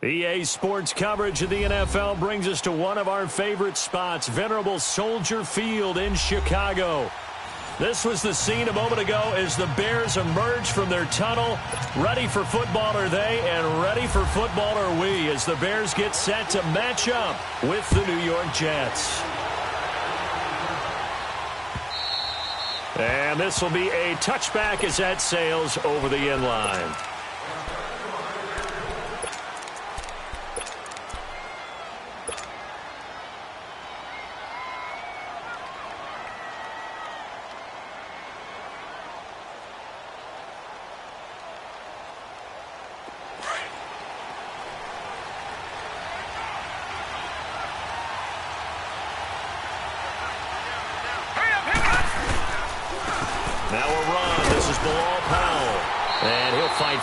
EA Sports coverage of the NFL brings us to one of our favorite spots, venerable Soldier Field in Chicago. This was the scene a moment ago as the Bears emerged from their tunnel. Ready for football are they, and ready for football are we as the Bears get set to match up with the New York Jets. And this will be a touchback as that sails over the end line.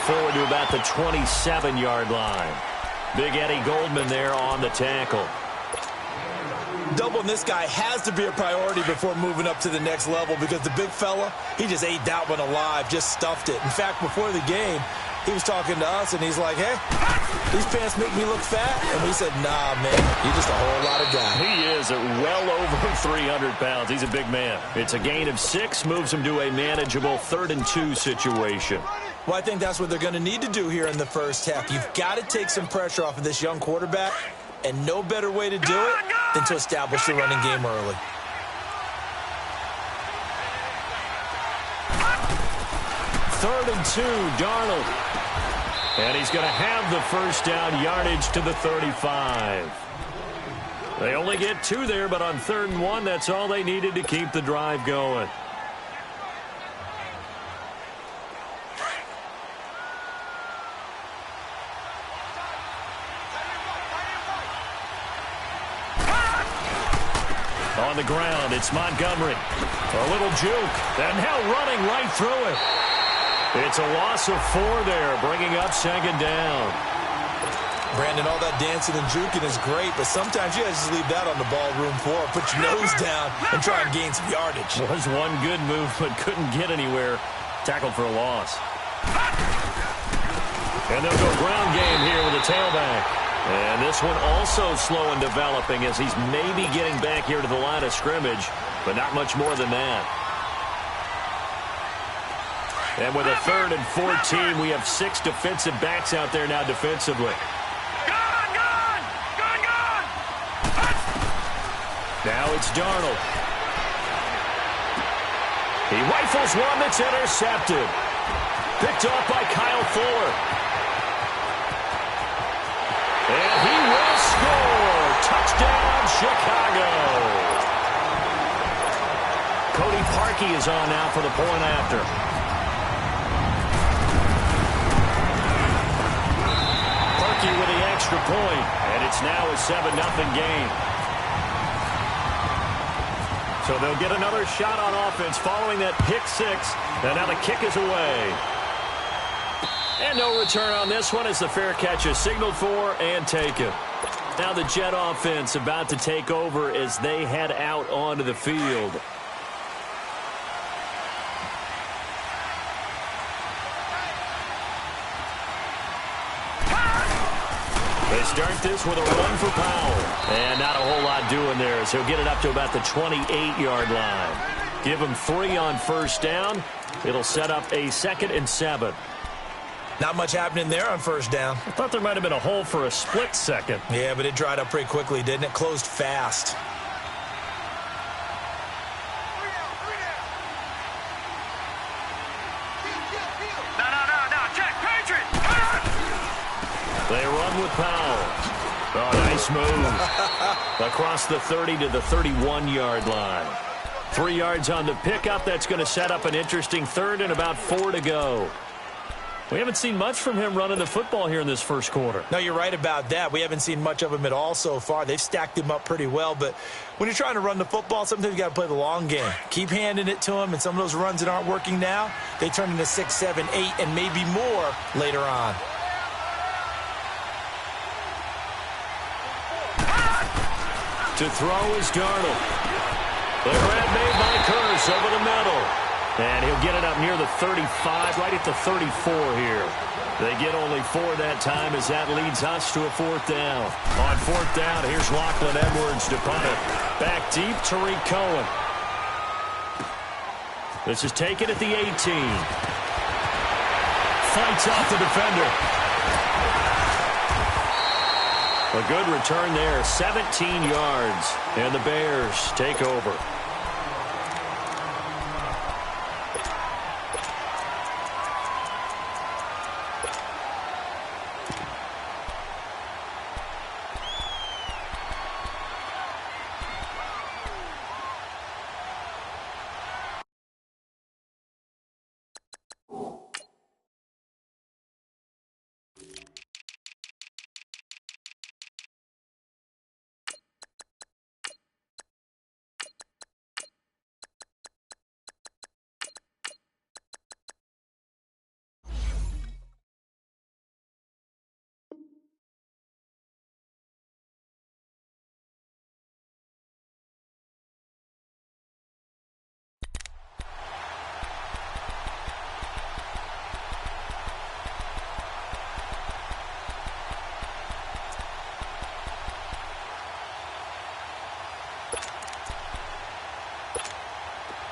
Forward to about the 27-yard line. Big Eddie Goldman there on the tackle. Doubling this guy has to be a priority before moving up to the next level because the big fella, he just ate that one alive, just stuffed it. In fact, before the game, he was talking to us, and he's like, hey, these pants make me look fat. And we said, nah, man, you're just a whole lot of guy. He is at well over 300 pounds. He's a big man. It's a gain of 6, moves him to a manageable 3rd and 2 situation. Well, I think that's what they're going to need to do here in the first half. You've got to take some pressure off of this young quarterback, and no better way to do it than to establish the running game early. Third and 2, Darnold. And he's going to have the first down, yardage to the 35. They only get 2 there, but on 3rd and 1, that's all they needed to keep the drive going. On the ground, it's Montgomery. A little juke, and now running right through it. It's a loss of 4 there, bringing up 2nd down. Brandon, all that dancing and juking is great, but sometimes you just leave that on the ballroom floor. Put your nose down and try and gain some yardage. Was one good move, but couldn't get anywhere. Tackled for a loss. And they'll go ground game here with a tailback. And this one also slow in developing as he's maybe getting back here to the line of scrimmage, but not much more than that. And with a 3rd and 14, we have 6 defensive backs out there now defensively. Now it's Darnold. He rifles one that's intercepted. Picked off by Kyle Fuller. And he will score. Touchdown, Chicago. Cody Parkey is on now for the point after. Parkey with the extra point, and it's now a 7-0 game. So they'll get another shot on offense following that pick 6, and now the kick is away. And no return on this one as the fair catch is signaled for and taken. Now the Jet offense about to take over as they head out onto the field. They start this with a run for Powell. And not a whole lot doing there as he'll get it up to about the 28-yard line. Give him 3 on first down. It'll set up a 2nd and 7. Not much happening there on first down. I thought there might have been a hole for a split second. Yeah, but it dried up pretty quickly, didn't it? Closed fast. No, check, Patriot! They run with Powell. Oh, nice move. Across the 30 to the 31-yard line. 3 yards on the pickup. That's going to set up an interesting 3rd and about 4 to go. We haven't seen much from him running the football here in this first quarter. No, you're right about that. We haven't seen much of him at all so far. They've stacked him up pretty well, but when you're trying to run the football, sometimes you got to play the long game. Keep handing it to him, and some of those runs that aren't working now, they turn into 6, 7, 8, and maybe more later on. To throw is Darnold. The grab made by Curse over the middle. And he'll get it up near the 35, right at the 34 here. They get only 4 that time as that leads us to a 4th down. On 4th down, here's Lachlan Edwards to punt it. Back deep, Tariq Cohen. This is taken at the 18. Fights off the defender. A good return there, 17 yards. And the Bears take over.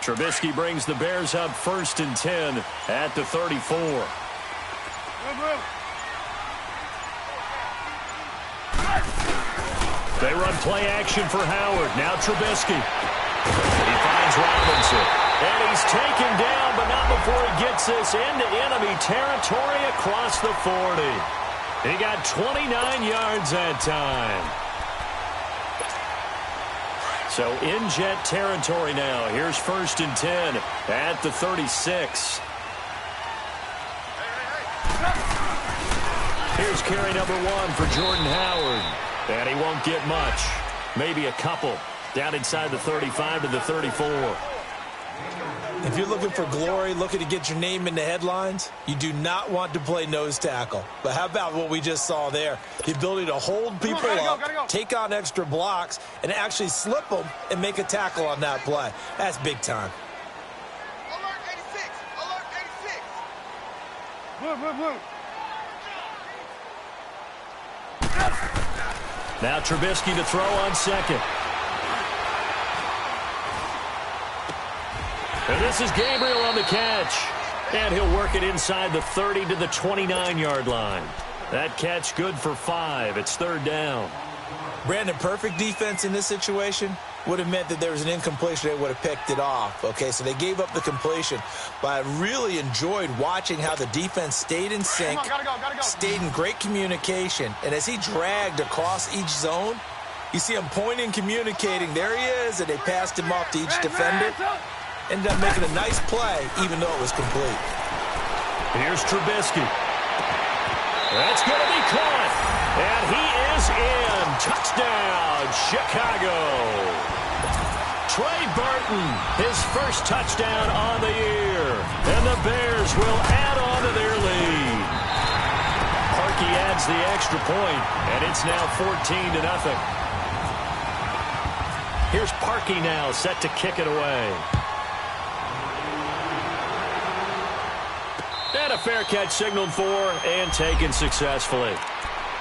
Trubisky brings the Bears up 1st and 10 at the 34. They run play action for Howard. Now Trubisky. He finds Robinson. And he's taken down, but not before he gets this into enemy territory across the 40. He got 29 yards that time. So in Jet territory now. Here's 1st and 10 at the 36. Here's carry number 1 for Jordan Howard. And he won't get much. Maybe a couple. Down inside the 35 to the 34. If you're looking for glory, looking to get your name in the headlines, you do not want to play nose tackle. But how about what we just saw there? The ability to hold people up, take on extra blocks, and actually slip them and make a tackle on that play. That's big time. Alert 86! Alert 86! Now Trubisky to throw on 2nd. And this is Gabriel on the catch. And he'll work it inside the 30 to the 29-yard line. That catch good for 5. It's 3rd down. Brandon, perfect defense in this situation would have meant that there was an incompletion. They would have picked it off. Okay, so they gave up the completion. But I really enjoyed watching how the defense stayed in sync, stayed in great communication. And as he dragged across each zone, you see him pointing, communicating. There he is, and they passed him off to each defender. Ended up making a nice play, even though it was complete. Here's Trubisky. That's going to be caught. And he is in. Touchdown, Chicago. Trey Burton, his first touchdown on the year. And the Bears will add on to their lead. Parkey adds the extra point, and it's now 14-0. Here's Parkey now, set to kick it away. And a fair catch signaled for and taken successfully.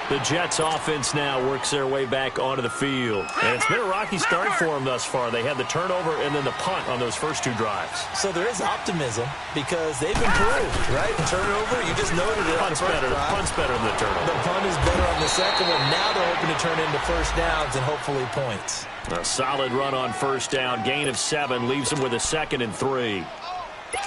The Jets offense now works their way back onto the field. And it's been a rocky start for them thus far. They had the turnover and then the punt on those first 2 drives. So there is optimism because they've improved, right? Turnover, you just noted it. Punt's better than the turnover. The punt is better on the second one. Now they're hoping to turn into first downs and hopefully points. A solid run on 1st down. Gain of 7 leaves them with a 2nd and 3.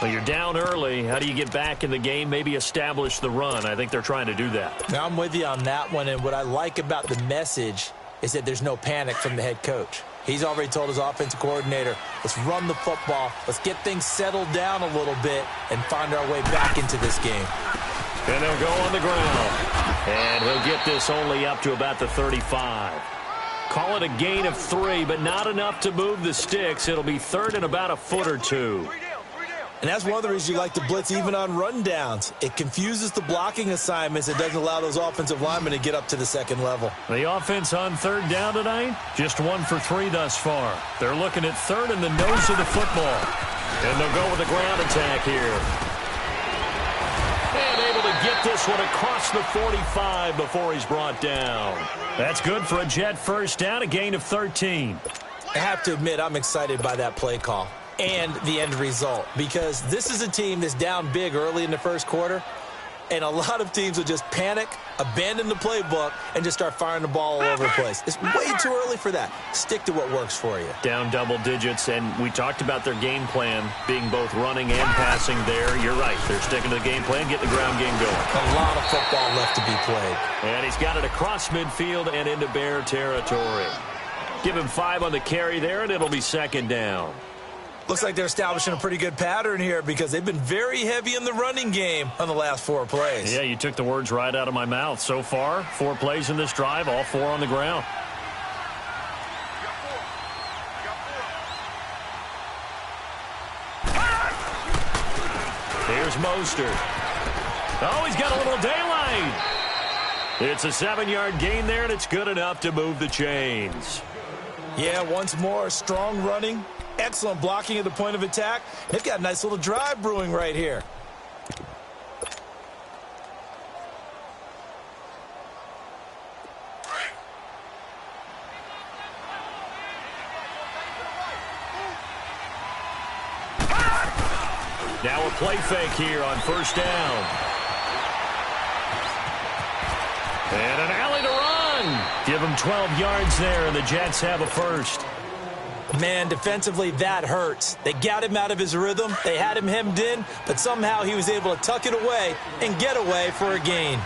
Well, you're down early. How do you get back in the game? Maybe establish the run. I think they're trying to do that. Now, I'm with you on that one, and what I like about the message is that there's no panic from the head coach. He's already told his offensive coordinator, let's run the football, let's get things settled down a little bit and find our way back into this game. And they'll go on the ground. And he'll get this only up to about the 35. Call it a gain of 3, but not enough to move the sticks. It'll be 3rd and about a foot or 2. And that's one of the reasons you like to blitz even on rundowns. It confuses the blocking assignments. It doesn't allow those offensive linemen to get up to the second level. The offense on 3rd down tonight, just 1 for 3 thus far. They're looking at 3rd and the nose of the football. And they'll go with the ground attack here. And able to get this one across the 45 before he's brought down. That's good for a Jet first down, a gain of 13. I have to admit, I'm excited by that play call and the end result, because this is a team that's down big early in the first quarter, and a lot of teams will just panic, abandon the playbook, and just start firing the ball all over the place. It's way too early for that. Stick to what works for you. Down double digits, and we talked about their game plan being both running and passing there. You're right. They're sticking to the game plan, getting the ground game going. A lot of football left to be played. And he's got it across midfield and into Bear territory. Give him 5 on the carry there, and it'll be second down. Looks like they're establishing a pretty good pattern here, because they've been very heavy in the running game on the last 4 plays. Yeah, you took the words right out of my mouth. So far, 4 plays in this drive, all 4 on the ground. Here's Mostert. Oh, he's got a little daylight. It's a 7-yard gain there, and it's good enough to move the chains. Yeah, once more, strong running. Excellent blocking at the point of attack. They've got a nice little drive brewing right here. Now a play fake here on first down. And an alley to run. Give them 12 yards there, and the Jets have a first. Man, defensively, that hurts. They got him out of his rhythm. They had him hemmed in, but somehow he was able to tuck it away and get away for a gain.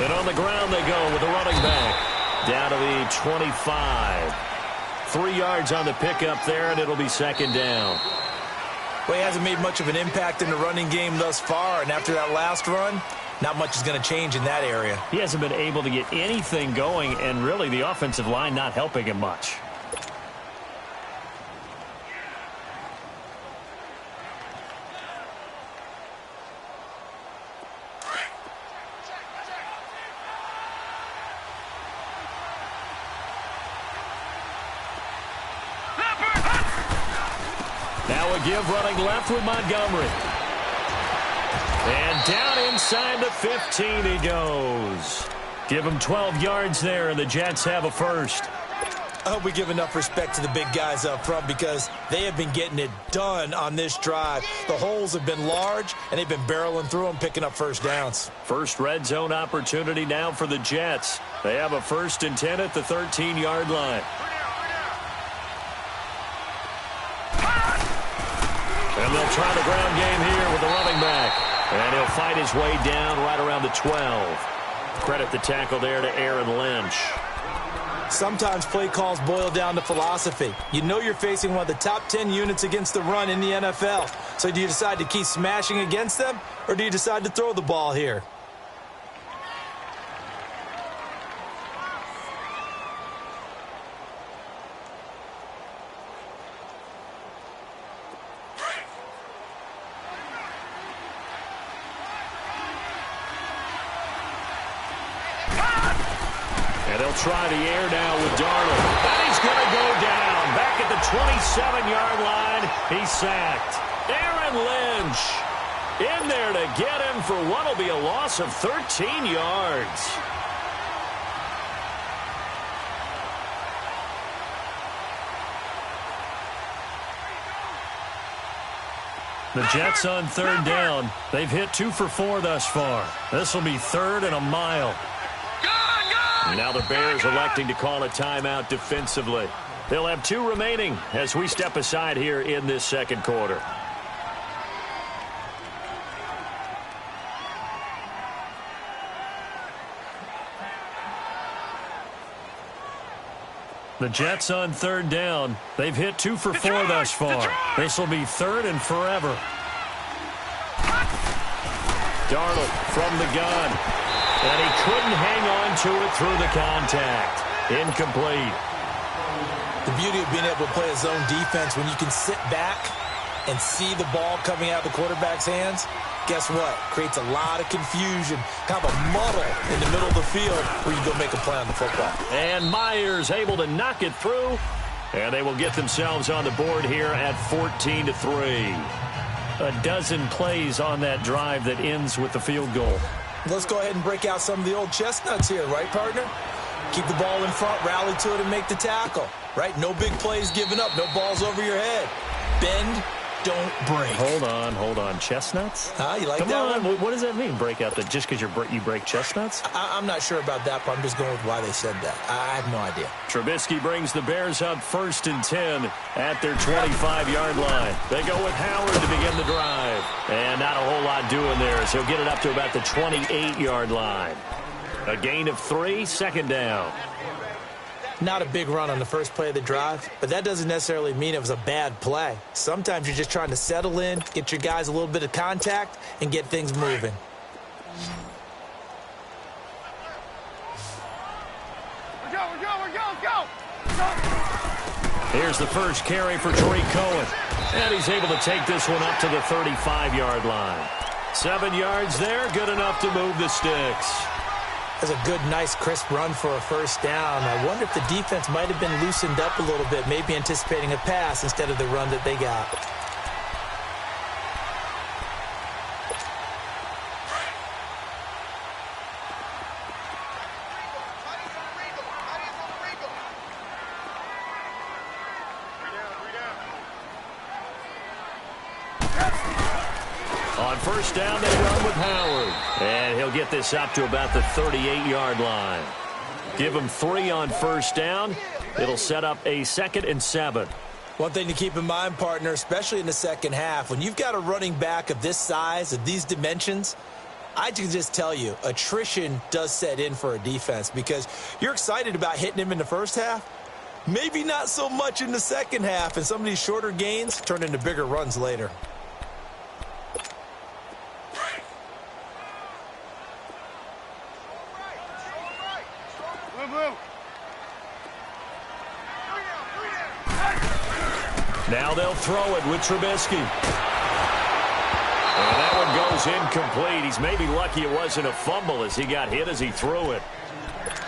And on the ground they go with the running back. Down to the 25. 3 yards on the pickup there, and it'll be second down. Well, he hasn't made much of an impact in the running game thus far, and after that last run, not much is going to change in that area. He hasn't been able to get anything going, and really the offensive line not helping him much. Now a give running left with Montgomery. And down inside the 15 he goes. Give him 12 yards there, and the Jets have a first. I hope we give enough respect to the big guys up front, because they have been getting it done on this drive. The holes have been large, and they've been barreling through them, picking up first downs. First red zone opportunity now for the Jets. They have a 1st and 10 at the 13-yard line. And they'll try the ground game here with the running back. And he'll fight his way down right around the 12. Credit the tackle there to Aaron Lynch. Sometimes play calls boil down to philosophy. You know you're facing one of the top 10 units against the run in the NFL. So do you decide to keep smashing against them, or do you decide to throw the ball here? Try the air now with Darnold. And he's going to go down. Back at the 27-yard line. He's sacked. Aaron Lynch in there to get him for what will be a loss of 13 yards. The Jets on 3rd down. They've hit 2 for 4 thus far. This will be 3rd and a mile. Now the Bears electing to call a timeout defensively. They'll have 2 remaining as we step aside here in this second quarter. The Jets on 3rd down. They've hit 2 for 4 thus far. This will be 3rd and forever. Darnold from the gun. And he couldn't hang on to it through the contact. Incomplete. The beauty of being able to play a zone defense, when you can sit back and see the ball coming out of the quarterback's hands, guess what? Creates a lot of confusion, kind of a muddle in the middle of the field where you go make a play on the football. And Myers able to knock it through. And they will get themselves on the board here at 14-3. A dozen plays on that drive that ends with the field goal. Let's go ahead and break out some of the old chestnuts here, right, partner? Keep the ball in front, rally to it, and make the tackle, right? No big plays given up, no balls over your head. Bend, don't break. Hold on. Chestnuts? You like Come that on. one? What does that mean, break out? Just because you break chestnuts? I'm not sure about that, but I'm just going with why they said that. I have no idea. Trubisky brings the Bears up 1st and 10 at their 25-yard line. They go with Howard to begin the drive. And not a whole lot doing there, so he'll get it up to about the 28-yard line. A gain of 3, 2nd down. Not a big run on the first play of the drive, but that doesn't necessarily mean it was a bad play. Sometimes you're just trying to settle in, get your guys a little bit of contact, and get things moving. Go! Here's the first carry for Tariq Cohen. And he's able to take this one up to the 35-yard line. 7 yards there, good enough to move the sticks. That's a good, nice, crisp run for a first down. I wonder if the defense might have been loosened up a little bit, maybe anticipating a pass instead of the run that they got. On first down, they run with Howard. And he'll get this up to about the 38-yard line. Give him 3 on first down. It'll set up a 2nd and 7. One thing to keep in mind, partner, especially in the second half, when you've got a running back of this size, of these dimensions, I can just tell you, attrition does set in for a defense because you're excited about hitting him in the first half. Maybe not so much in the second half, and some of these shorter gains turn into bigger runs later. Now they'll throw it with Trubisky. And that one goes incomplete. He's maybe lucky it wasn't a fumble as he got hit as he threw it.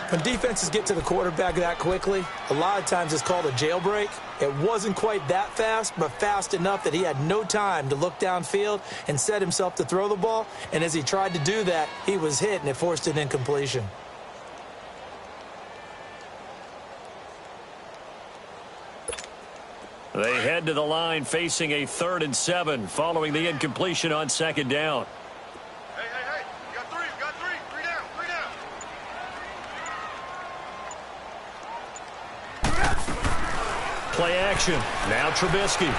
When defenses get to the quarterback that quickly, a lot of times it's called a jailbreak. It wasn't quite that fast, but fast enough that he had no time to look downfield and set himself to throw the ball. And as he tried to do that, he was hit, and it forced an incompletion. They head to the line facing a 3rd and 7 following the incompletion on 2nd down. Hey. You got 3. Three down. Play action. Now Trubisky.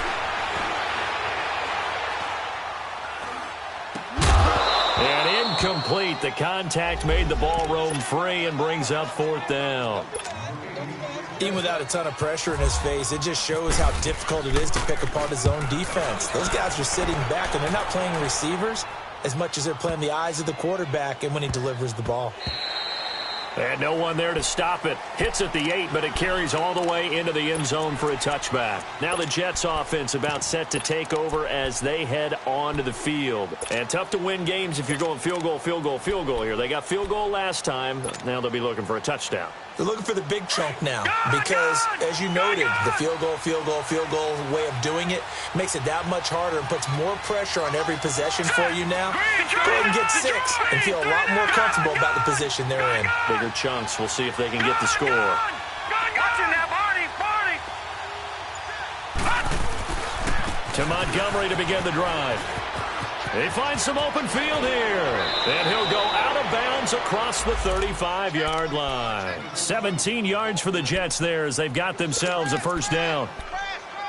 And incomplete. The contact made the ball roam free and brings up 4th down. Even without a ton of pressure in his face, it just shows how difficult it is to pick apart his own defense. Those guys are sitting back, and they're not playing receivers as much as they're playing the eyes of the quarterback and when he delivers the ball. And no one there to stop it. Hits at the 8, but it carries all the way into the end zone for a touchback. Now the Jets offense about set to take over as they head onto the field. And tough to win games if you're going field goal here. They got field goal last time. Now they'll be looking for a touchdown. They're looking for the big chunk now because, as you noted, the field goal way of doing it makes it that much harder and puts more pressure on every possession for you now. Go ahead and get 6 and feel a lot more comfortable about the position they're in. Bigger chunks. We'll see if they can get the score. To Montgomery to begin the drive. They find some open field here. And he'll go out of bounds across the 35-yard line. 17 yards for the Jets there as they've got themselves a first down.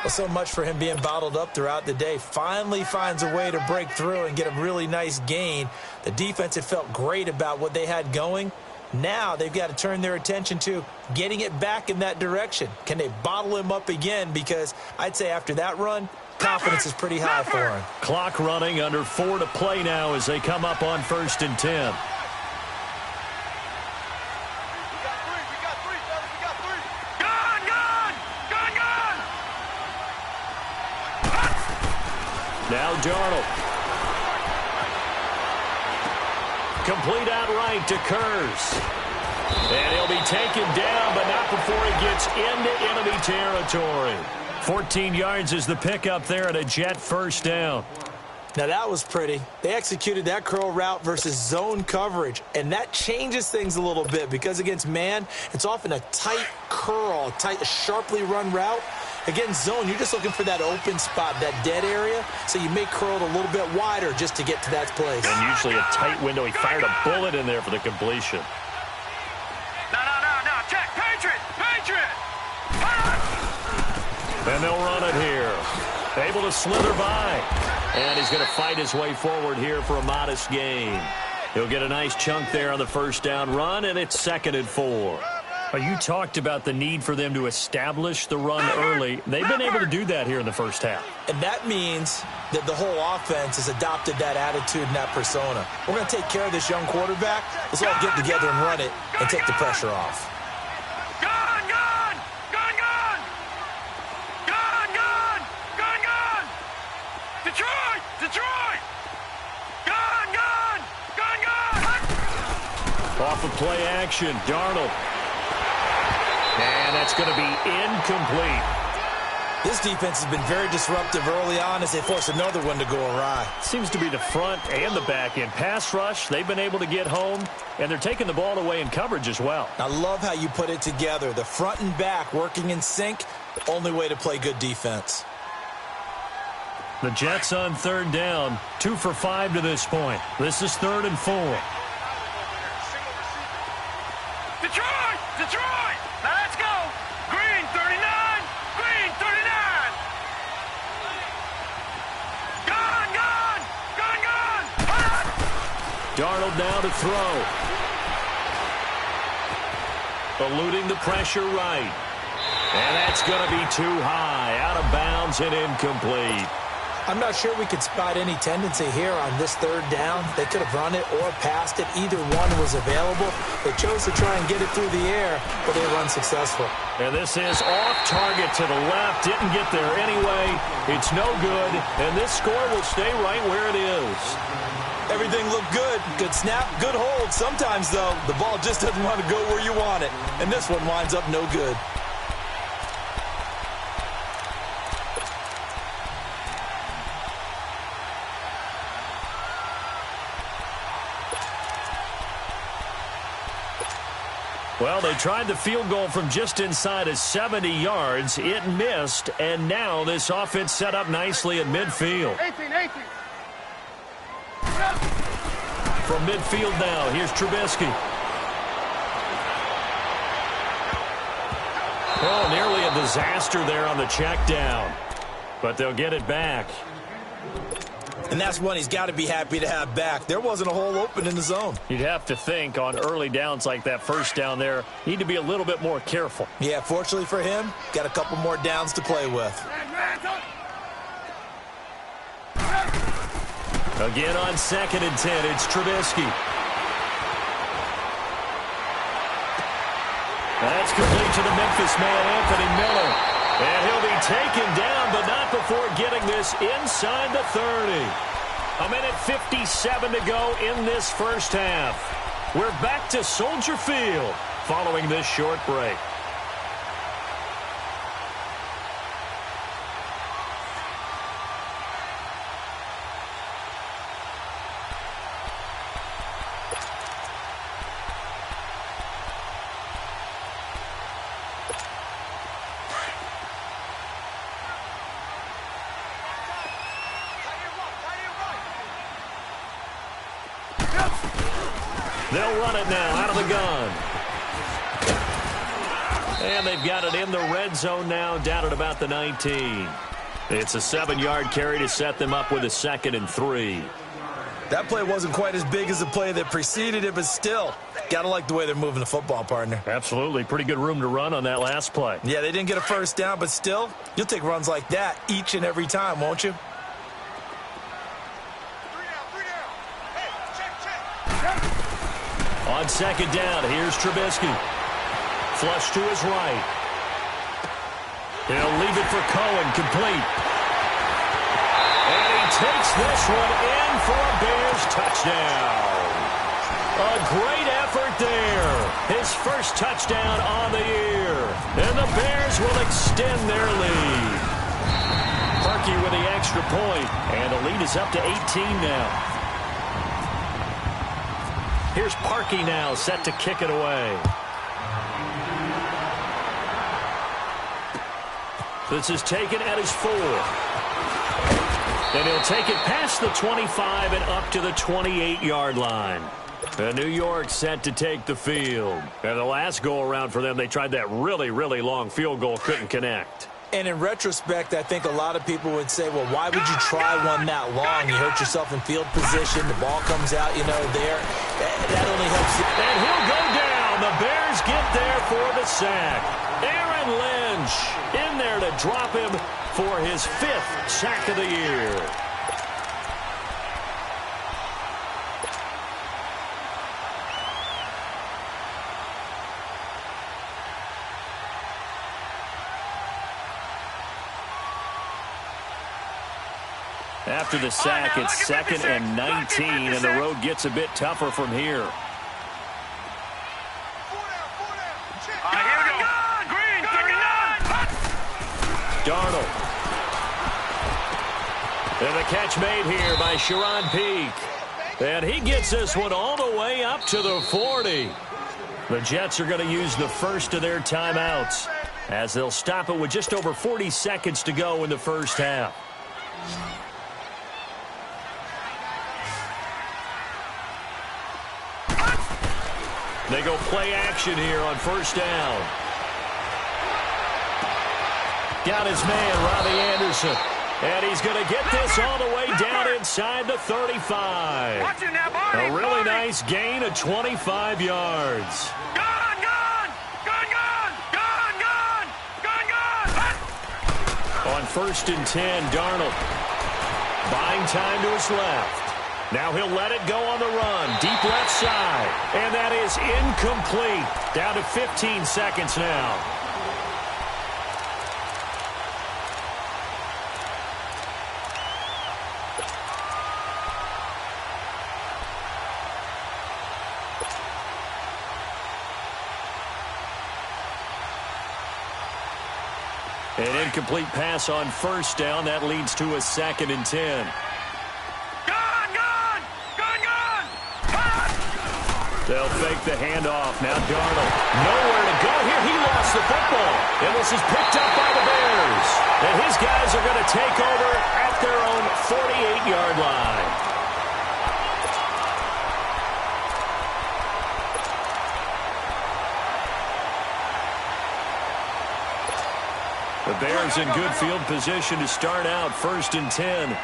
Well, so much for him being bottled up throughout the day. Finally finds a way to break through and get a really nice gain. The defense had felt great about what they had going. Now they've got to turn their attention to getting it back in that direction. Can they bottle him up again? Because I'd say after that run, confidence is pretty high for him. Clock running, under 4 to play now as they come up on 1st and 10. We got 3, fellas. We got 3. Now Darnold. Complete outright to Kurz. And he'll be taken down, but not before he gets into enemy territory. 14 yards is the pickup there at a Jet first down. Now, that was pretty. They executed that curl route versus zone coverage, and that changes things a little bit because against man, it's often a tight curl, sharply run route. Against zone, you're just looking for that open spot, that dead area, so you may curl it a little bit wider just to get to that place. And usually a tight window. He fired a bullet in there for the completion. No, check, Patriot! And they'll run it here. Able to slither by. And he's going to fight his way forward here for a modest gain. He'll get a nice chunk there on the first down run, and it's 2nd and 4. You talked about the need for them to establish the run early. They've been able to do that here in the first half. And that means that the whole offense has adopted that attitude and that persona. We're going to take care of this young quarterback. Let's all get together and run it and take the pressure off. Detroit! Gun! Off of play action, Darnold. And that's going to be incomplete. This defense has been very disruptive early on as they force another one to go awry. Seems to be the front and the back end. Pass rush, they've been able to get home, and they're taking the ball away in coverage as well. I love how you put it together. The front and back working in sync, the only way to play good defense. The Jets on 3rd down, 2 for 5 to this point. This is 3rd and 4. Detroit! Now let's go! Green 39! Gun! Darnold now to throw. Eluding the pressure right. And that's going to be too high. Out of bounds and incomplete. I'm not sure we could spot any tendency here on this 3rd down. They could have run it or passed it. Either one was available. They chose to try and get it through the air, but they were unsuccessful. And this is off target to the left. Didn't get there anyway. It's no good. And this score will stay right where it is. Everything looked good. Good snap, good hold. Sometimes, though, the ball just doesn't want to go where you want it. And this one winds up no good. Well, they tried the field goal from just inside of 70 yards. It missed, and now this offense set up nicely at midfield. 18. From midfield now, here's Trubisky. Oh, nearly a disaster there on the check down. But they'll get it back. And that's one he's got to be happy to have back. There wasn't a hole open in the zone. You'd have to think on early downs like that first down there, need to be a little bit more careful. Yeah, fortunately for him, got a couple more downs to play with. Again on 2nd and 10, it's Trubisky. That's complete to the Memphis man, Anthony Miller. And he'll be taken down, but not before getting this inside the 30. A minute 57 to go in this first half. We're back to Soldier Field following this short break. They'll run it now out of the gun. And they've got it in the red zone now, down at about the 19. It's a 7-yard carry to set them up with a 2nd and 3. That play wasn't quite as big as the play that preceded it, but still, got to like the way they're moving the football, partner. Absolutely. Pretty good room to run on that last play. Yeah, they didn't get a first down, but still, you'll take runs like that each and every time, won't you? On 2nd down, here's Trubisky. Flush to his right. He'll leave it for Cohen, complete. And he takes this one in for a Bears touchdown. A great effort there. His first touchdown on the year. And the Bears will extend their lead. Parkey with the extra point, and the lead is up to 18 now. Here's Parkey now, set to kick it away. This is taken at his 4. And he'll take it past the 25 and up to the 28-yard line. New York set to take the field. And the last go-around for them, they tried that really, really long field goal, couldn't connect. And in retrospect, I think a lot of people would say, well, why would you try one that long? You hurt yourself in field position. The ball comes out, there. That only helps you. And he'll go down. The Bears get there for the sack. Aaron Lynch in there to drop him for his 5th sack of the year. After the sack, it's 2nd and 19, and the road gets a bit tougher from here. Darnold. And the catch made here by Sharon Peak. And he gets this one all the way up to the 40. The Jets are going to use the first of their timeouts as they'll stop it with just over 40 seconds to go in the first half. They go play action here on first down. Got his man, Robbie Anderson. And he's going to get this all the way down inside the 35. A really nice gain of 25 yards. On 1st and 10, Darnold. Buying time to his left. Now he'll let it go on the run. Deep left side. And that is incomplete. Down to 15 seconds now. An incomplete pass on first down. That leads to a 2nd and 10. They'll fake the handoff. Now Darnold. Nowhere to go here. He lost the football. And this is picked up by the Bears. And his guys are going to take over at their own 48-yard line. The Bears in good field position to start out 1st and 10.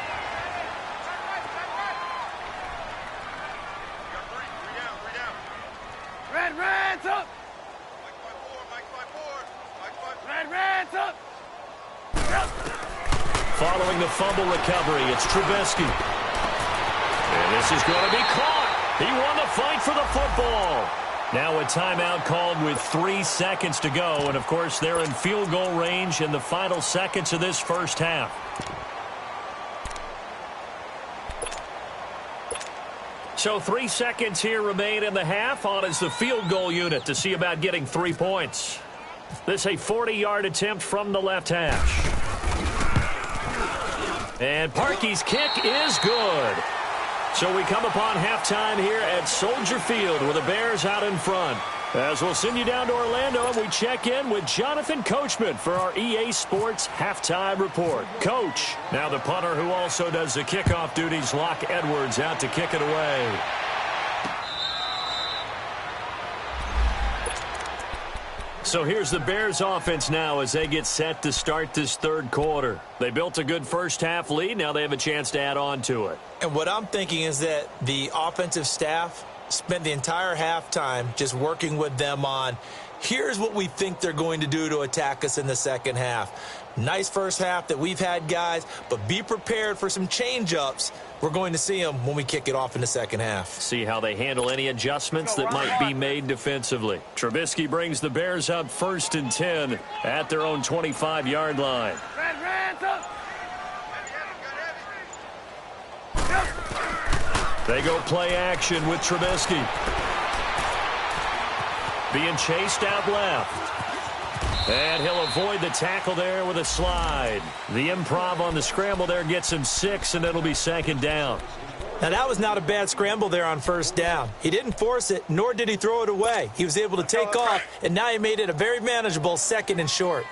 Following the fumble recovery, it's Trubisky. And this is going to be caught. He won the fight for the football. Now a timeout called with 3 seconds to go. And, of course, they're in field goal range in the final seconds of this first half. So 3 seconds here remain in the half. On is the field goal unit to see about getting 3 points. This a 40-yard attempt from the left hash. And Parkey's kick is good. So we come upon halftime here at Soldier Field with the Bears out in front. As we'll send you down to Orlando and we check in with Jonathan Coachman for our EA Sports Halftime Report. Coach, now the punter who also does the kickoff duties, Locke Edwards, out to kick it away. So here's the Bears offense now as they get set to start this third quarter. They built a good first half lead. Now they have a chance to add on to it. And what I'm thinking is that the offensive staff spent the entire halftime just working with them on, here's what we think they're going to do to attack us in the second half. Nice first half that we've had, guys, but be prepared for some change-ups. We're going to see them when we kick it off in the second half. See how they handle any adjustments that might be made defensively. Trubisky brings the Bears up 1st and 10 at their own 25-yard line. They go play action with Trubisky. being chased out left. And he'll avoid the tackle there with a slide. The improv on the scramble there gets him 6, and it'll be second down. Now, that was not a bad scramble there on first down. He didn't force it, nor did he throw it away. He was able to take off, and now he made it a very manageable 2nd and short.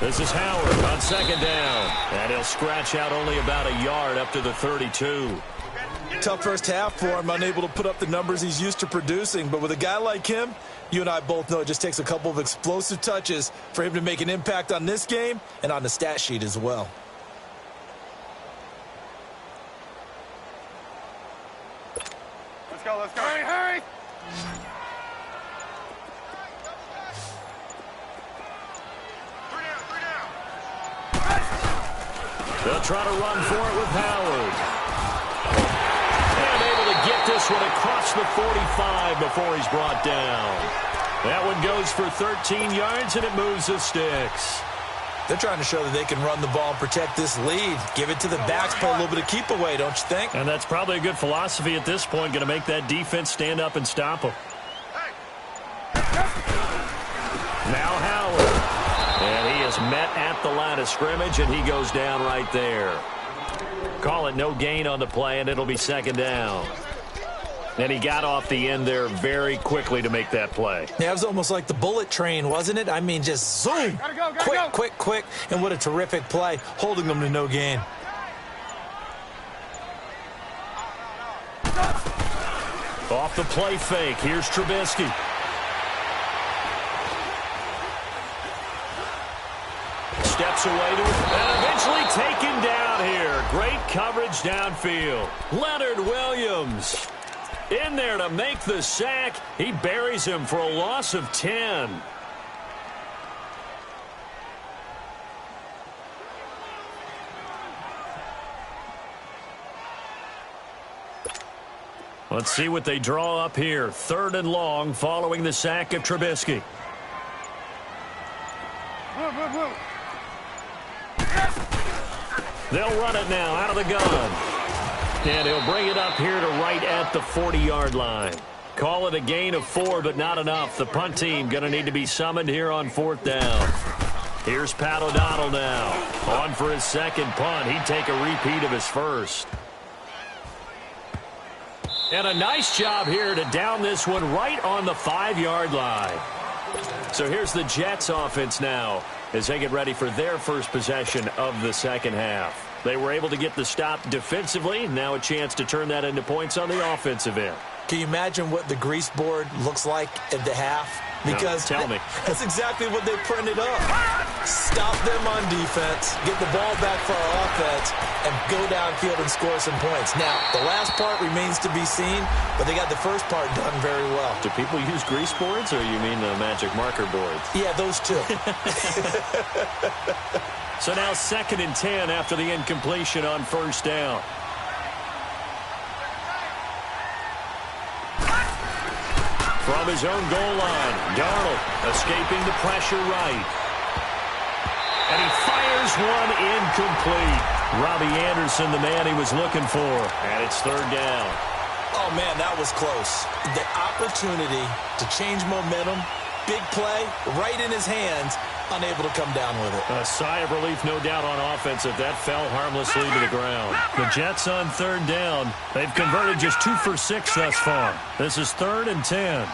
This is Howard on second down. And he'll scratch out only about a yard up to the 32. Tough first half for him, unable to put up the numbers he's used to producing. But with a guy like him, you and I both know it just takes a couple of explosive touches for him to make an impact on this game and on the stat sheet as well. Let's go, let's go. Hurry, hurry! They'll try to run for it with Howard. And able to get this one across the 45 before he's brought down. That one goes for 13 yards, and it moves the sticks. They're trying to show that they can run the ball and protect this lead. Give it to the backs, play a little bit of keep away, don't you think? And that's probably a good philosophy at this point, going to make that defense stand up and stop them. Now Howard. And he is met at the line of scrimmage, and he goes down right there. Call it no gain on the play, and it'll be second down. And he got off the end there very quickly to make that play. Yeah, it was almost like the bullet train, wasn't it? I mean, just zoom. Gotta go, quick, go. quick, quick. And what a terrific play, holding them to no gain. Off the play fake, here's Trubisky. Steps away to it, and eventually taken down here. Great coverage downfield. Leonard Williams in there to make the sack. He buries him for a loss of 10. Let's see what they draw up here. 3rd and long following the sack of Trubisky. Move, move, move. They'll run it now out of the gun. And he'll bring it up here to right at the 40-yard line. Call it a gain of 4, but not enough. The punt team going to need to be summoned here on 4th down. Here's Pat O'Donnell now. On for his second punt. He'd take a repeat of his first. And a nice job here to down this one right on the 5-yard line. So here's the Jets offense now as they get ready for their first possession of the second half. They were able to get the stop defensively. Now a chance to turn that into points on the offensive end. Can you imagine what the grease board looks like at the half? Because no, tell me. That's exactly what they printed up. Stop them on defense, get the ball back for our offense, and go downfield and score some points. Now, the last part remains to be seen, but they got the first part done very well. Do people use grease boards, or you mean the magic marker boards? Yeah, those two. So now 2nd and 10 after the incompletion on 1st down. From his own goal line, Darnold escaping the pressure right. And he fires one incomplete. Robbie Anderson, the man he was looking for. And it's 3rd down. Oh, man, that was close. The opportunity to change momentum, big play, right in his hands, unable to come down with it. A sigh of relief, no doubt, on offense if that fell harmlessly to the ground. The Jets on 3rd down. They've converted just 2 for 6 thus far. This is 3rd and 10.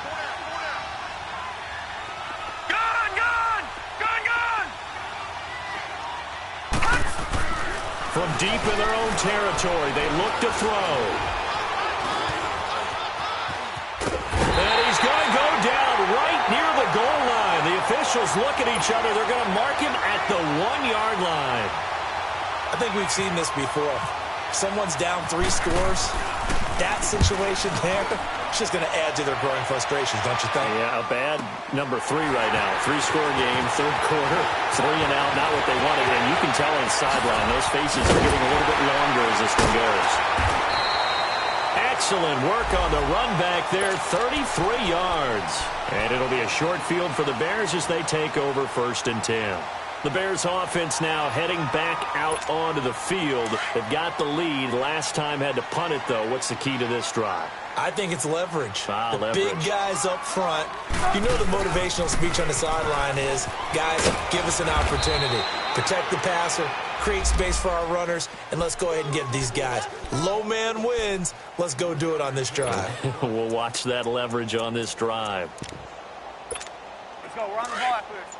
From deep in their own territory, they look to throw. And he's going to go down right near the goal line. The officials look at each other. They're going to mark him at the 1-yard line. I think we've seen this before. Someone's down 3 scores. That situation there, it's just going to add to their growing frustrations, don't you think? Yeah, a bad number 3 right now. 3-score game, 3rd quarter, 3 and out, not what they wanted. And you can tell on the sideline, those faces are getting a little bit longer as this one goes. Excellent work on the run back there, 33 yards. And it'll be a short field for the Bears as they take over 1st and 10. The Bears offense now heading back out onto the field. They've got the lead. Last time had to punt it, though. What's the key to this drive? I think it's leverage. Leverage. Big guys up front. You know the motivational speech on the sideline is, guys, give us an opportunity. Protect the passer, create space for our runners, and let's go ahead and get these guys. Low man wins. Let's go do it on this drive. We'll watch that leverage on this drive. Let's go. We're on the ball after this.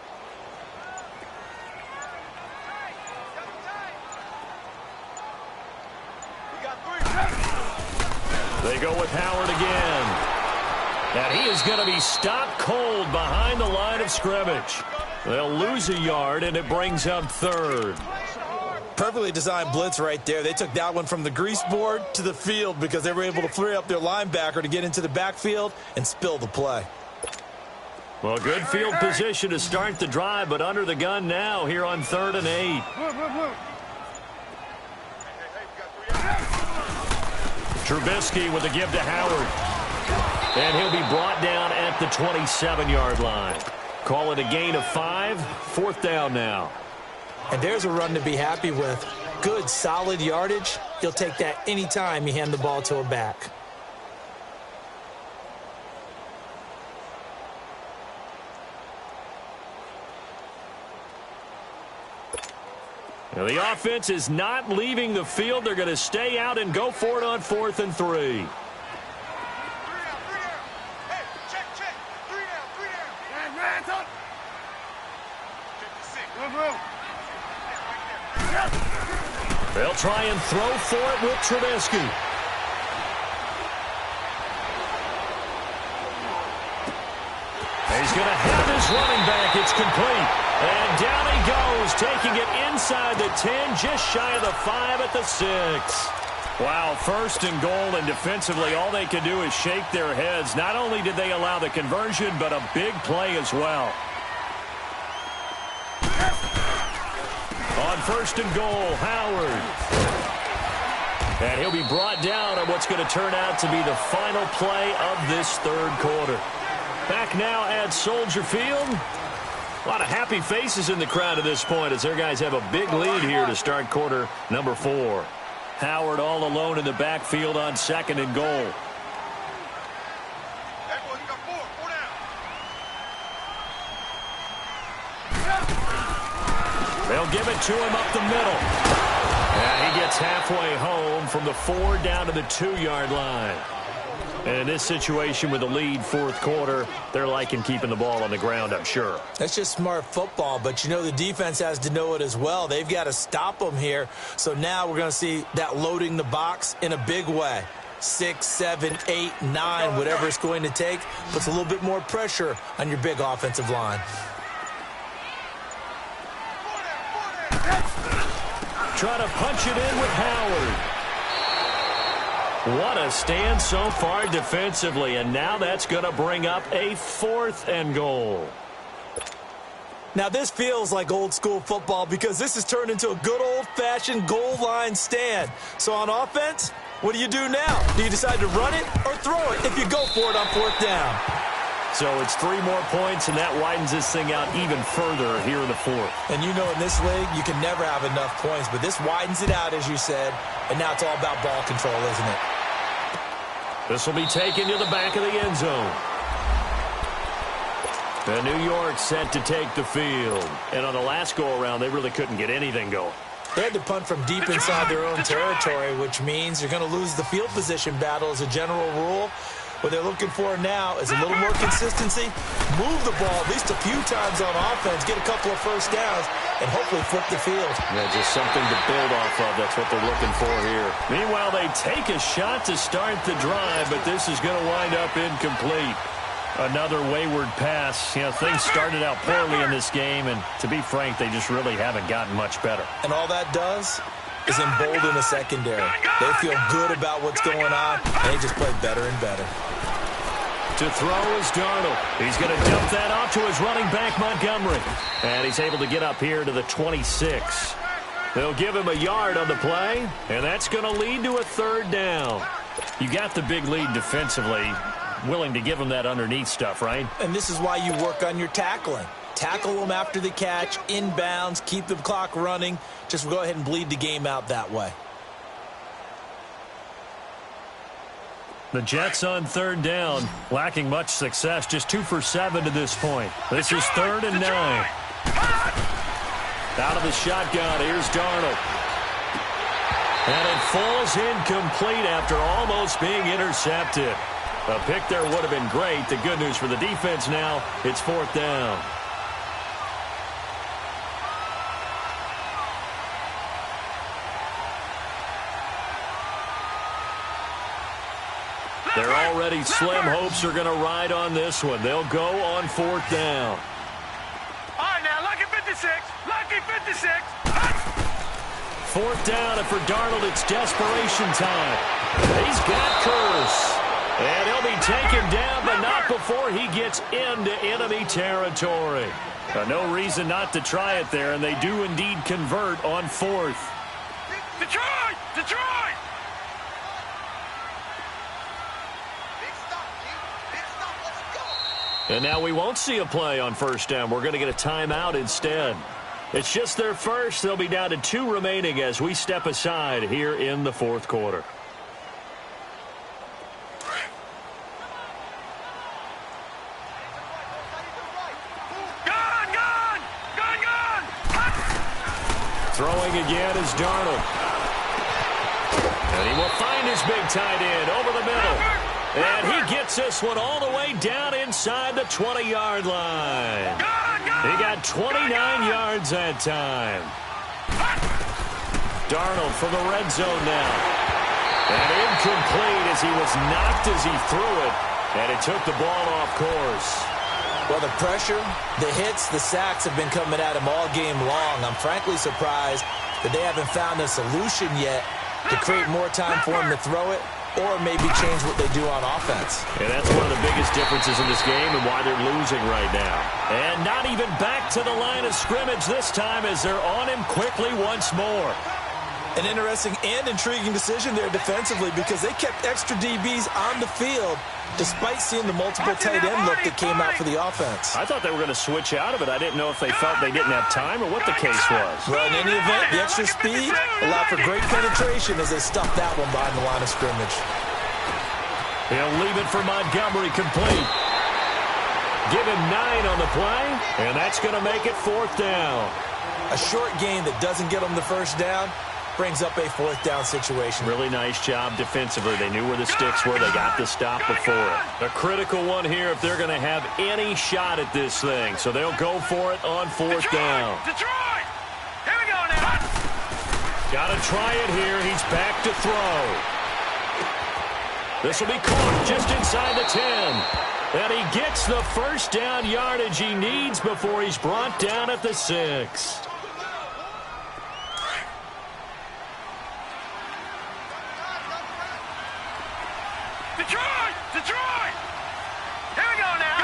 We got 3. They go with Howard again. And he is going to be stopped cold behind the line of scrimmage. They'll lose a yard, and it brings up third. Perfectly designed blitz right there. They took that one from the grease board to the field because they were able to free up their linebacker to get into the backfield and spill the play. Well, good field position to start the drive, but under the gun now here on 3rd and 8. Trubisky with a give to Howard. And he'll be brought down at the 27-yard line. Call it a gain of 5. 4th down now. And there's a run to be happy with. Good, solid yardage. He'll take that anytime you hand the ball to a back. Now the offense is not leaving the field. They're going to stay out and go for it on 4th and 3. They'll try and throw for it with Trubisky. He's going to have his running back. It's complete. And down he goes, taking it inside the 10, just shy of the 5 at the 6. Wow, 1st and goal, and defensively all they can do is shake their heads. Not only did they allow the conversion, but a big play as well. On 1st and goal, Howard. And he'll be brought down on what's going to turn out to be the final play of this 3rd quarter. Back now at Soldier Field. A lot of happy faces in the crowd at this point as their guys have a big lead here to start quarter number 4. Howard all alone in the backfield on 2nd and goal. They'll give it to him up the middle. And he gets halfway home from the 4 down to the 2-yard line. And in this situation with the lead 4th quarter, they're liking keeping the ball on the ground, I'm sure. That's just smart football, but you know the defense has to know it as well. They've got to stop them here. So now we're going to see that loading the box in a big way. 6, 7, 8, 9, whatever it's going to take, puts a little bit more pressure on your big offensive line. Trying to punch it in with Howard. What a stand so far defensively, and now that's going to bring up a 4th and goal. Now this feels like old school football because this has turned into a good old-fashioned goal line stand. So on offense, what do you do now? Do you decide to run it or throw it if you go for it on 4th down? So it's 3 more points, and that widens this thing out even further here in the 4th. And you know in this league, you can never have enough points, but this widens it out, as you said, and now it's all about ball control, isn't it? This will be taken to the back of the end zone. The New York set to take the field. And on the last go-around, they really couldn't get anything going. They had to punt from deep inside their own territory, which means you're going to lose the field position battle as a general rule. What they're looking for now is a little more consistency, move the ball at least a few times on offense, get a couple of first downs, and hopefully flip the field. Yeah, just something to build off of. That's what they're looking for here. Meanwhile, they take a shot to start the drive, but this is going to wind up incomplete. Another wayward pass. You know, things started out poorly in this game, and to be frank, they just really haven't gotten much better. And all that does is embolden the secondary. They feel good about what's going on, and they just play better and better. To throw is Darnold. He's going to dump that off to his running back, Montgomery. And he's able to get up here to the 26. They'll give him a yard on the play, and that's going to lead to a 3rd down. You got the big lead defensively, willing to give him that underneath stuff, right? And this is why you work on your tackling. tackle them after the catch, inbounds, keep the clock running. Just go ahead and bleed the game out that way. The Jets on third down, lacking much success, just 2 for 7 to this point. This is 3rd and 9. Out of the shotgun, here's Darnold. And it falls incomplete after almost being intercepted. A pick there would have been great. The good news for the defense now, it's 4th down. Their already slim hopes are going to ride on this one. They'll go on 4th down. All right, now, lucky 56. Lucky 56. 4th down, and for Darnold, it's desperation time. He's got Curse. And he'll be taken down, but not before he gets into enemy territory. No reason not to try it there, and they do indeed convert on 4th. Detroit! Detroit! And now we won't see a play on 1st down. We're going to get a timeout instead. It's just their first. They'll be down to 2 remaining as we step aside here in the 4th quarter. Throwing again is Darnold. And he will find his big tight end over the middle. And he gets this one all the way down inside the 20-yard line. He got 29 yards that time. Darnold from the red zone now. And incomplete as he was knocked as he threw it. And it took the ball off course. Well, the pressure, the hits, the sacks have been coming at him all game long. I'm frankly surprised that they haven't found a solution yet to create more time for him to throw it or maybe change what they do on offense. And that's one of the biggest differences in this game and why they're losing right now. And not even back to the line of scrimmage this time as they're on him quickly once more. An interesting and intriguing decision there defensively because they kept extra DBs on the field despite seeing the multiple tight end look that came out for the offense. I thought they were going to switch out of it. I didn't know if they felt they didn't have time or what the case was. Well, in any event, the extra speed allowed for great penetration as they stuffed that one behind the line of scrimmage. He'll leave it for Montgomery complete. Give him 9 on the play, and that's going to make it 4th down. A short gain that doesn't get them the 1st down brings up a 4th down situation. Really nice job defensively. They knew where the sticks were. They got the stop before it. A critical one here if they're going to have any shot at this thing. So they'll go for it on 4th down. Detroit! Here we go now. Got to try it here. He's back to throw. This will be caught just inside the 10. And he gets the 1st down yardage he needs before he's brought down at the 6. Detroit! Detroit! Here we go now.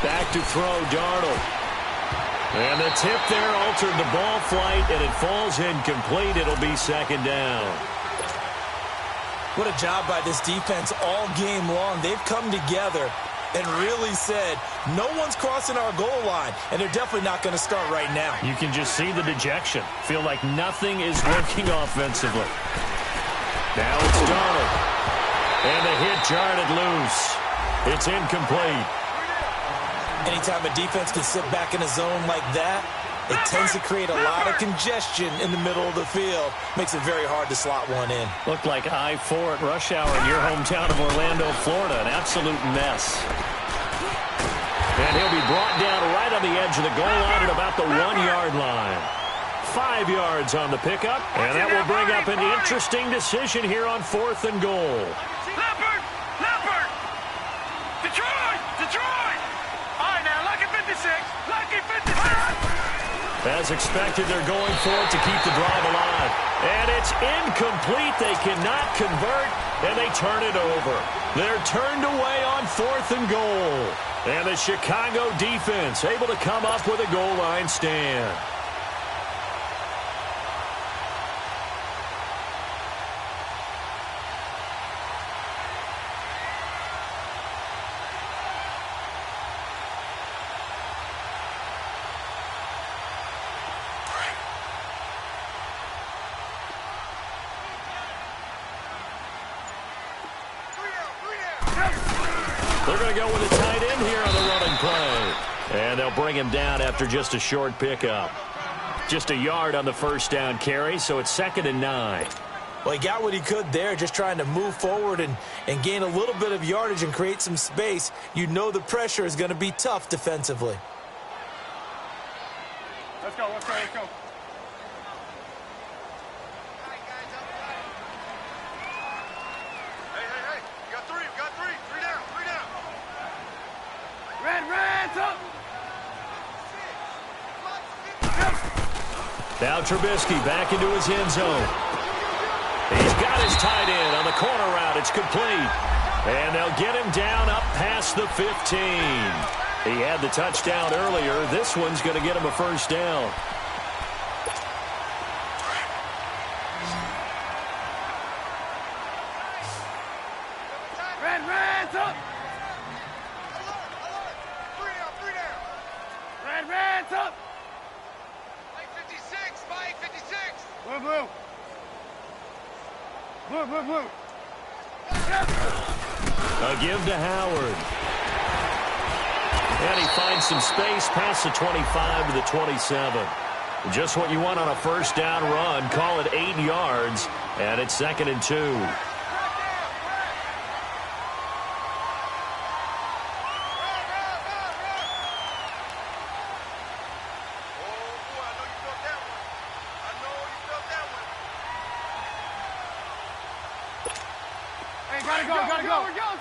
Back to throw, Darnold. And the tip there altered the ball flight, and it falls incomplete. It'll be 2nd down. What a job by this defense all game long. They've come together and really said, no one's crossing our goal line, and they're definitely not going to start right now. You can just see the dejection. Feel like nothing is working offensively. Now it's Darnold. And the hit jarred it loose. It's incomplete. Anytime a defense can sit back in a zone like that, it tends to create a lot of congestion in the middle of the field. Makes it very hard to slot one in. Looked like I-4 at rush hour in your hometown of Orlando, Florida. An absolute mess. And he'll be brought down right on the edge of the goal line at about the 1-yard line. 5 yards on the pickup, and that will bring up an interesting decision here on 4th and goal. Leopard! Leopard! Detroit! Detroit! All right, now, lucky 56. Lucky 56. As expected, they're going for it to keep the drive alive. And it's incomplete. They cannot convert, and they turn it over. They're turned away on 4th and goal. And the Chicago defense able to come up with a goal line stand. They're going to go with a tight end here on the running play. And they'll bring him down after just a short pickup. Just a yard on the first down carry, so it's 2nd and 9. Well, he got what he could there, just trying to move forward and gain a little bit of yardage and create some space. You know the pressure is going to be tough defensively. Let's go, let's go, let's go. Hey, hey, hey. We got three. Three down. Red, up. Now Trubisky back into his end zone. He's got his tight end on the corner route. It's complete. And they'll get him down up past the 15. He had the touchdown earlier. This one's going to get him a first down. Red's up. Three down. Red's up. 56, Mike, 56. Blue. A give to Howard. And he finds some space past the 25 to the 27. Just what you want on a first down run. Call it 8 yards, and it's 2nd and 2. Gotta go. We got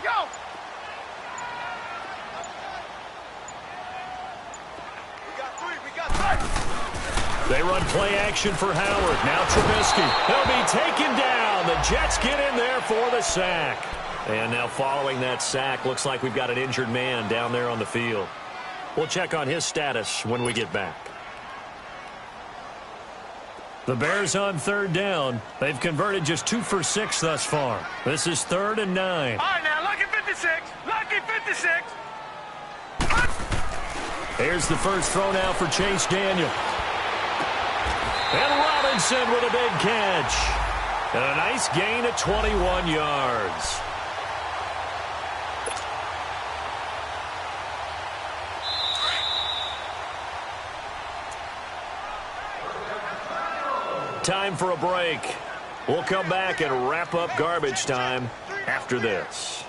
three. They run play action for Howard. Now Trubisky. He'll be taken down. The Jets get in there for the sack. And now following that sack, looks like we've got an injured man down there on the field. We'll check on his status when we get back. The Bears on 3rd down. They've converted just 2 for 6 thus far. This is 3rd and 9. All right, now, lucky 56. Lucky 56. Here's the first throw now for Chase Daniel. And Robinson with a big catch. And a nice gain of 21 yards. Time for a break. We'll come back and wrap up garbage time after this.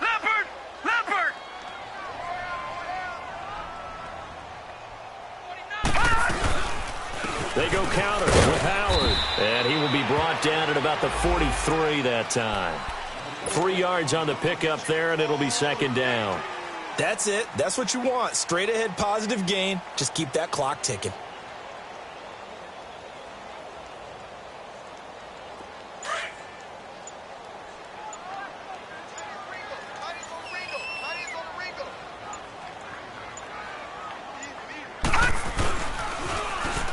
Leopard! They go counter with Howard. And he will be brought down at about the 43 that time. 3 yards on the pickup there, and it'll be 2nd down. That's it. That's what you want. Straight ahead positive gain. Just keep that clock ticking.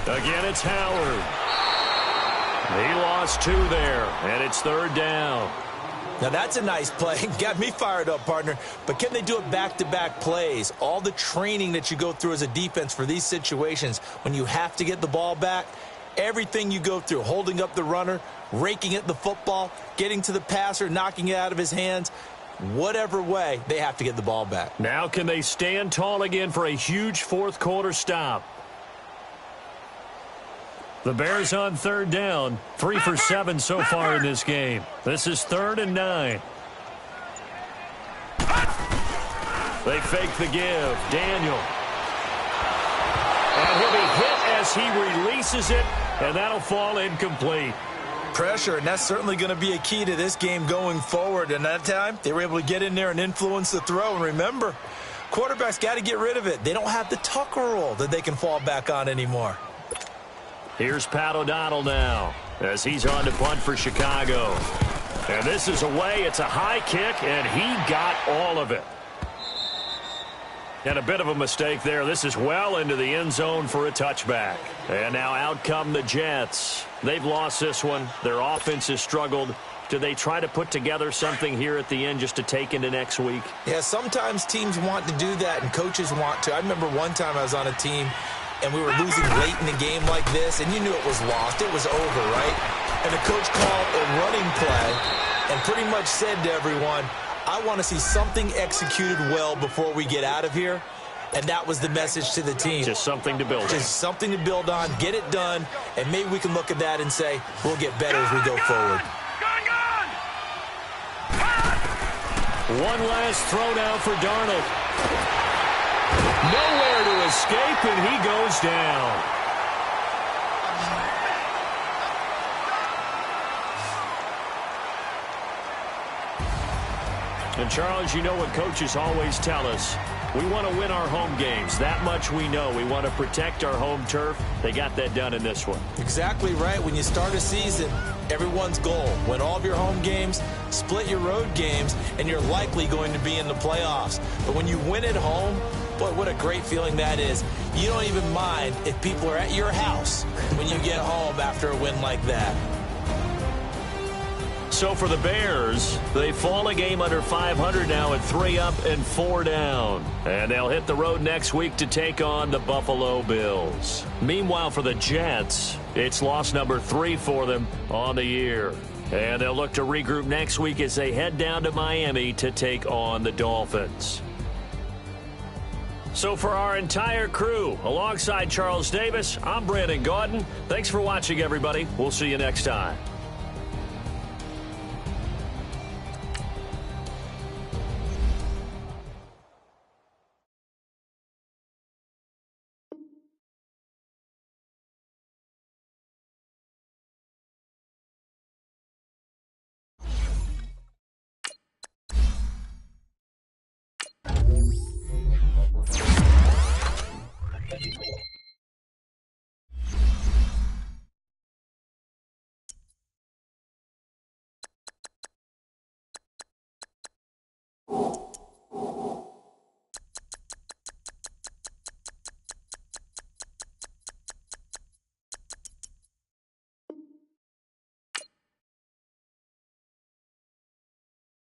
Again, it's Howard. He lost 2 there, and it's 3rd down. Now, that's a nice play. Got me fired up, partner. But can they do it back-to-back plays? All the training that you go through as a defense for these situations, when you have to get the ball back, everything you go through, holding up the runner, raking at the football, getting to the passer, knocking it out of his hands, whatever way, they have to get the ball back. Now can they stand tall again for a huge 4th quarter stop? The Bears on 3rd down, 3 for 7 so far in this game. This is 3rd and 9. They fake the give. Daniel. And he'll be hit as he releases it, and that'll fall incomplete. Pressure, and that's certainly going to be a key to this game going forward. And that time, they were able to get in there and influence the throw. And remember, quarterbacks got to get rid of it. They don't have the Tucker rule that they can fall back on anymore. Here's Pat O'Donnell now as he's on to punt for Chicago. And this is away. It's a high kick, and he got all of it. And a bit of a mistake there. This is well into the end zone for a touchback. And now out come the Jets. They've lost this one. Their offense has struggled. do they try to put together something here at the end just to take into next week? Yeah, sometimes teams want to do that and coaches want to. I remember one time I was on a team and we were losing late in the game like this, and you knew it was lost. It was over, right? And the coach called a running play and pretty much said to everyone, I want to see something executed well before we get out of here. And that was the message to the team. Just something to build on. Just something to build on, get it done, and maybe we can look at that and say, we'll get better as we go forward. One last throw now for Darnold. Nowhere to escape, and he goes down. And, Charles, you know what coaches always tell us. We want to win our home games. That much we know. We want to protect our home turf. They got that done in this one. Exactly right. When you start a season, everyone's goal, win all of your home games, split your road games, and you're likely going to be in the playoffs. But when you win at home, boy, what a great feeling that is. You don't even mind if people are at your house when you get home after a win like that. So for the Bears, they fall a game under 500 now at 3 up and 4 down. And they'll hit the road next week to take on the Buffalo Bills. Meanwhile, for the Jets, it's loss number 3 for them on the year. And they'll look to regroup next week as they head down to Miami to take on the Dolphins. So for our entire crew, alongside Charles Davis, I'm Brandon Gaudin. Thanks for watching, everybody. We'll see you next time.